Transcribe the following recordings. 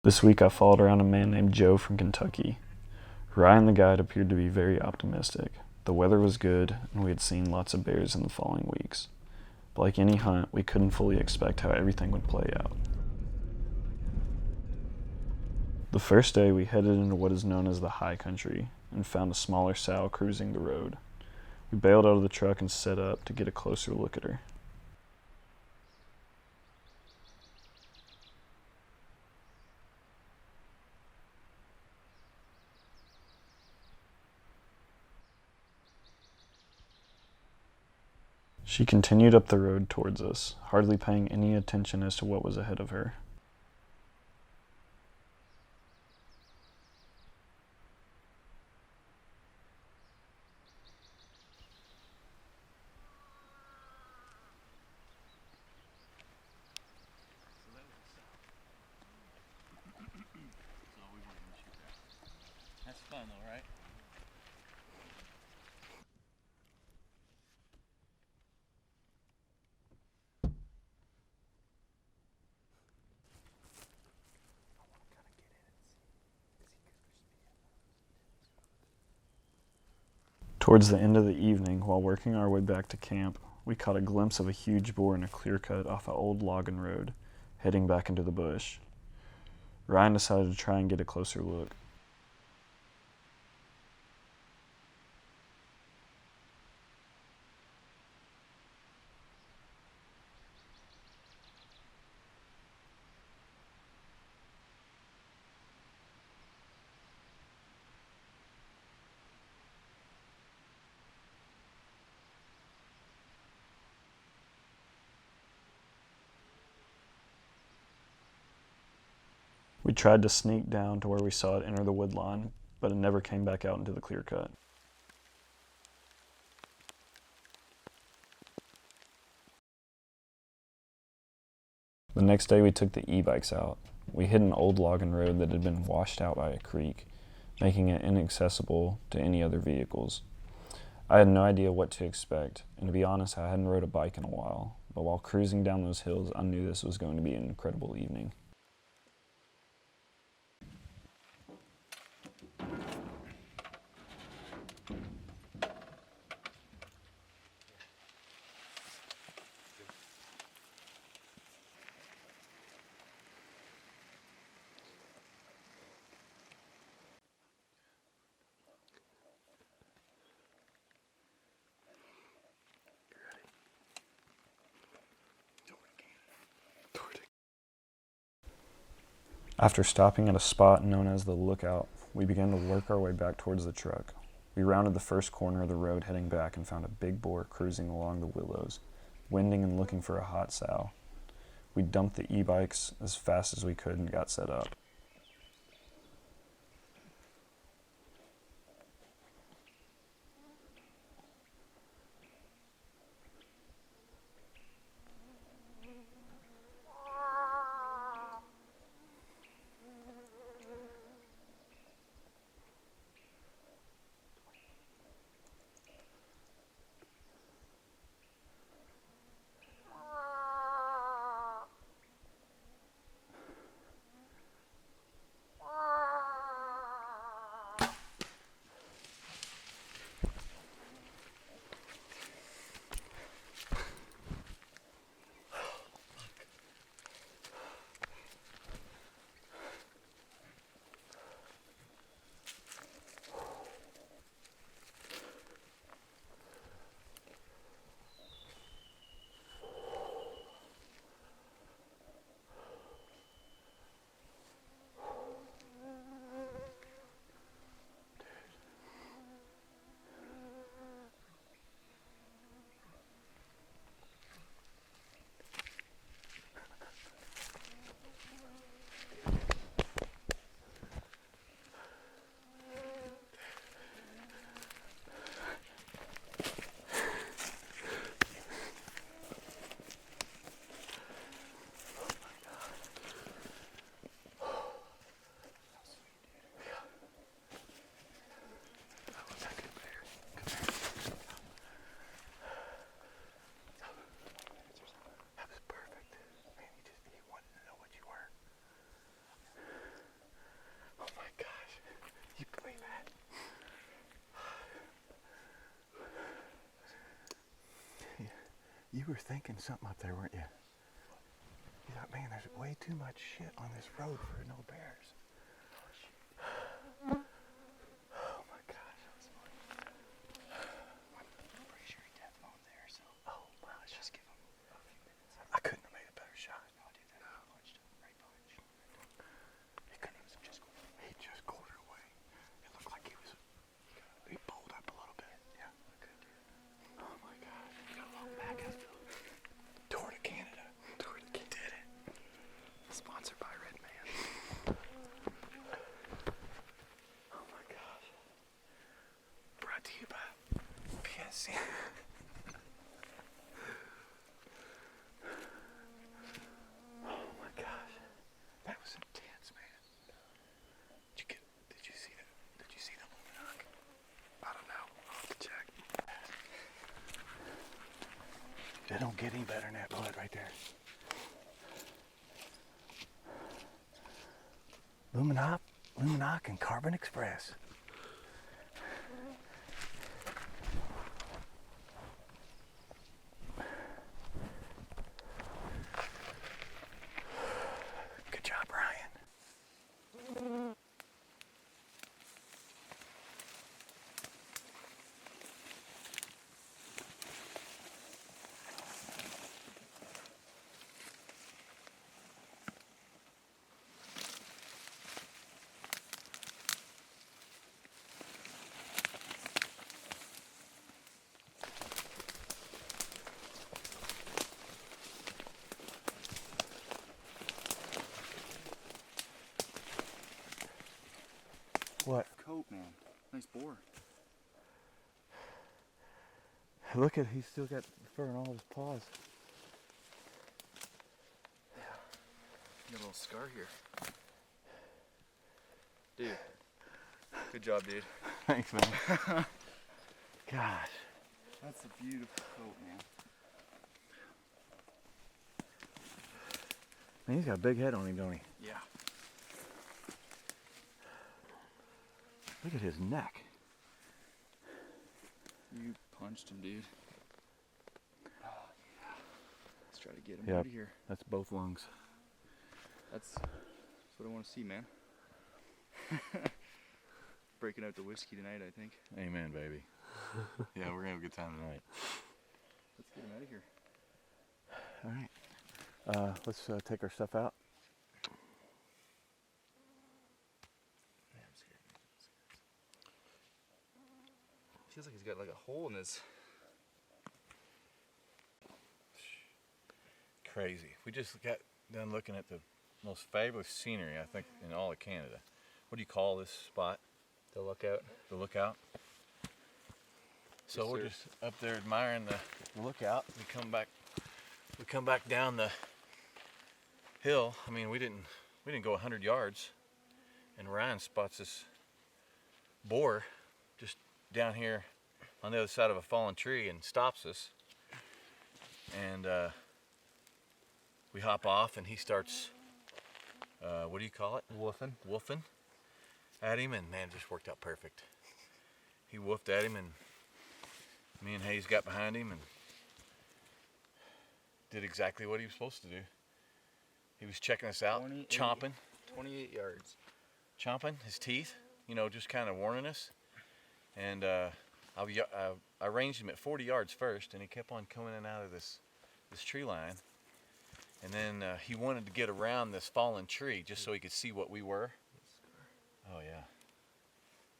This week I followed around a man named Joe from Kentucky. Ryan the guide appeared to be very optimistic. The weather was good, and we had seen lots of bears in the following weeks. But like any hunt, we couldn't fully expect how everything would play out. The first day we headed into what is known as the high country and found a smaller sow cruising the road. We bailed out of the truck and set up to get a closer look at her. She continued up the road towards us, hardly paying any attention as to what was ahead of her. That's fun though, right? Towards the end of the evening, while working our way back to camp, we caught a glimpse of a huge boar in a clear cut off an old logging road, heading back into the bush. Ryan decided to try and get a closer look. We tried to sneak down to where we saw it enter the woodline, but it never came back out into the clear cut. The next day we took the e-bikes out. We hit an old logging road that had been washed out by a creek, making it inaccessible to any other vehicles. I had no idea what to expect, and to be honest, I hadn't rode a bike in a while, but while cruising down those hills, I knew this was going to be an incredible evening. After stopping at a spot known as the Lookout, we began to work our way back towards the truck. We rounded the first corner of the road heading back and found a big boar cruising along the willows, winding and looking for a hot sow. We dumped the e-bikes as fast as we could and got set up. You were thinking something up there, weren't you? You thought, man, there's way too much shit on this road for no bears. Oh my gosh. I'm pretty sure he tapped on there, so let's just give him a few minutes. I couldn't have made a better shot. No, dude, that punched him. Right punch. He couldn't even just go. He just quartered away. It looked like he pulled up a little bit. Yeah. Oh my gosh. We got a long back after Tour to Canada. Did it. Sponsored by Red Man. Oh my gosh. Brought to you by PSC. Oh my gosh. That was intense, man. Did you see that? Did you see the Luminok? I don't know. I'll have to check. They don't get any better than that blood right there. Luminok and Carbon Express. Good job, Brian. What? Coat, man. Nice boar. Look at, he's still got fur on all his paws. Yeah. You got a little scar here. Dude. Good job, dude. Thanks, man. Gosh. That's a beautiful coat, man. Man, he's got a big head on him, don't he? Yeah. Look at his neck. You punched him, dude. Oh, yeah. Let's try to get him Yep. out of here. That's both lungs. That's what I want to see, man. Breaking out the whiskey tonight, I think. Amen, baby. Yeah, we're gonna have a good time tonight. Let's get him out of here. All right. Let's take our stuff out. Yeah, I'm scared. Feels like he's got like a hole in his. Crazy. We just got done looking at the most fabulous scenery, I think, in all of Canada. What do you call this spot? The lookout. The lookout. So Yes, we're sir. just up there admiring the lookout. We come back down the hill. I mean, we didn't go 100 yards, and Ryan spots this boar just down here on the other side of a fallen tree and stops us. And we hop off, and he starts, what do you call it? Woofing at him, and man, it just worked out perfect. He woofed at him, and me and Hayes got behind him and did exactly what he was supposed to do. He was checking us out, 28 chomping 28 yards. his teeth, just kind of warning us. And I ranged him at 40 yards first, and he kept on coming in and out of this tree line. And then he wanted to get around this fallen tree just so he could see what we were. Oh yeah.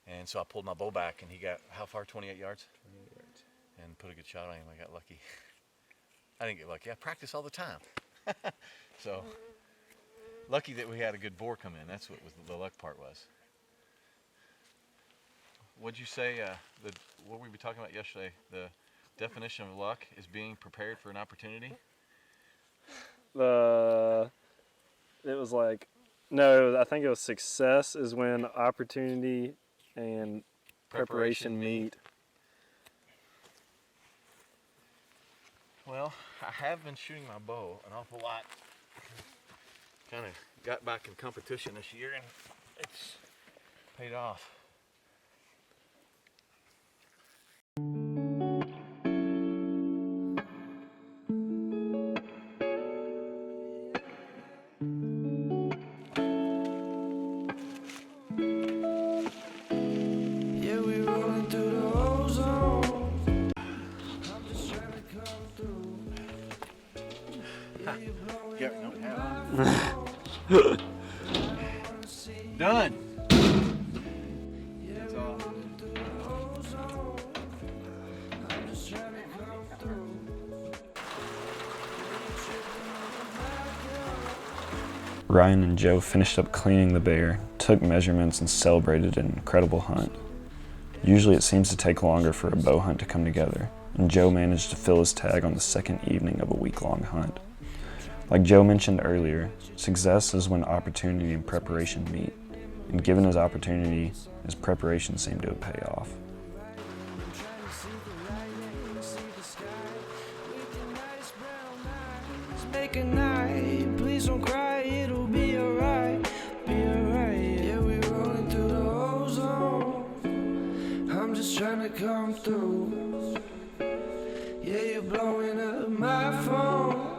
And so I pulled my bow back, and he got, how far? 28 yards? 28 yards. And put a good shot on him. I got lucky. I didn't get lucky. I practice all the time. So lucky that we had a good boar come in. That's what the luck part was. What'd you say? What were we talking about yesterday? The definition of luck is being prepared for an opportunity. It was like, no, I think it was success is when opportunity and preparation meet. Well, I have been shooting my bow an awful lot. Kind of got back in competition this year, and it's paid off. Done. That's all. Ryan and Joe finished up cleaning the bear, took measurements, and celebrated an incredible hunt. Usually it seems to take longer for a bow hunt to come together, and Joe managed to fill his tag on the second evening of a week-long hunt. Like Joe mentioned earlier, success is when opportunity and preparation meet, and given his opportunity, his preparation seemed to pay off. Make a night, please don't cry, it'll be alright, be alright. Yeah, we rolling through the ozone. I'm just trying to come through. Yeah, you're blowing up my phone.